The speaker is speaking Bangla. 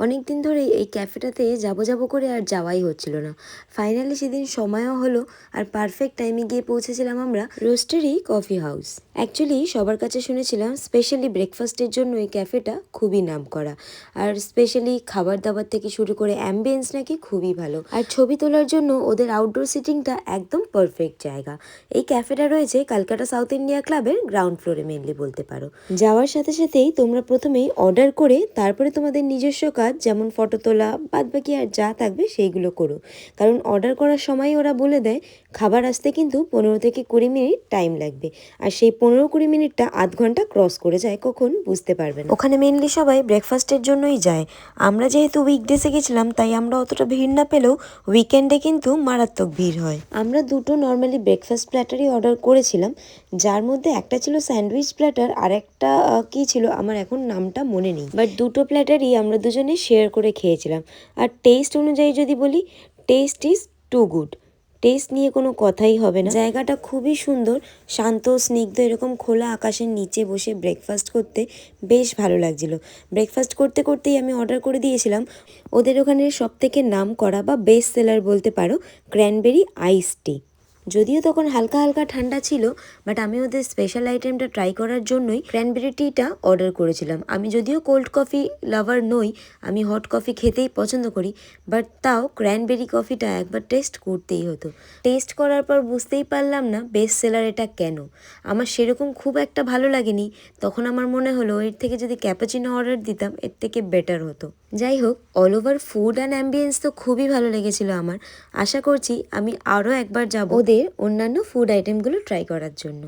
অনেক দিন ধরেই এই ক্যাফেটাতে যাবো করে আর যাওয়াই হচ্ছিল না। ফাইনালি সেদিন সময়ও হলো আর পারফেক্ট টাইমে গিয়ে পৌঁছেছিলাম আমরা রোস্টারি কফি হাউস। অ্যাকচুয়ালি সবার কাছে শুনেছিলাম স্পেশালি ব্রেকফাস্টের জন্য এই ক্যাফেটা খুবই নামকরা, আর স্পেশালি খাবার দাবার থেকে শুরু করে অ্যাম্বিয়েন্স নাকি খুবই ভালো, আর ছবি তোলার জন্য ওদের আউটডোর সিটিংটা একদম পারফেক্ট জায়গা। এই ক্যাফেটা রয়েছে ক্যালকাটা সাউথ ইন্ডিয়া ক্লাবের গ্রাউন্ড ফ্লোরে মেনলি বলতে পারো। যাওয়ার সাথে সাথেই তোমরা প্রথমেই অর্ডার করে তারপরে তোমাদের নিজস্ব কাজ যেমন ফটো তোলা বাদবাকি আর যা থাকবে সেইগুলো করো, কারণ অর্ডার করার সময় ওরা বলে দেয় খাবার আসতে কিন্তু 15 থেকে 20 মিনিট টাইম লাগবে, আর সেই 15-20 মিনিটটা আধ ঘন্টা ক্রস করে যায় কখন বুঝতে পারবে না। ওখানে মেনলি সবাই ব্রেকফাস্টের জন্যই যায়। আমরা যেহেতু উইকডেসে গেছিলাম তাই আমরা অতটা ভিড় না পেলেও উইকেন্ডে কিন্তু মারাত্মক ভিড় হয়। আমরা দুটো নর্মালি ব্রেকফাস্ট প্ল্যাটারই অর্ডার করেছিলাম, যার মধ্যে একটা ছিল স্যান্ডউইচ প্ল্যাটার আর একটা কি ছিল আমার এখন নামটা মনে নেই, বাট দুটো প্ল্যাটারই আমরা দুজনে শেয়ার করে খেয়েছিলাম। আর টেস্ট অনুযায়ী যদি বলি, taste is too good. Taste নিয়ে কোনো কথাই হবে না। জায়গাটা খুবই সুন্দর, শান্ত স্নিগ্ধ, এরকম খোলা আকাশের নিচে বসে ব্রেকফাস্ট করতে বেশ ভালো লাগছিল। ব্রেকফাস্ট করতে করতেই আমি অর্ডার করে দিয়েছিলাম ওদের ওখানে সবথেকে নাম করা বা বেস্ট সেলার বলতে পারো ক্র্যানবেরি আইস টি। যদিও তখন হালকা হালকা ঠান্ডা ছিল, বাট আমি ওদের স্পেশাল আইটেমটা ট্রাই করার জন্যই ক্র্যানবেরি টিটা অর্ডার করেছিলাম। আমি যদিও কোল্ড কফি লাভার নই, আমি হট কফি খেতেই পছন্দ করি, বাট তাও ক্র্যানবেরি কফিটা একবার টেস্ট করতেই হতো। টেস্ট করার পর বুঝতেই পারলাম না বেস্ট সেলার এটা কেন। আমার সেরকম খুব একটা ভালো লাগেনি, তখন আমার মনে হলো এর থেকে যদি ক্যাপাচিনো অর্ডার দিতাম এর থেকে বেটার হতো। যাই হোক, all over food and ambience তো খুবই ভালো লেগেছিল আমার। আশা করছি আমি আরও একবার যাব ওদের অন্যান্য ফুড আইটেমগুলো ট্রাই করার জন্য।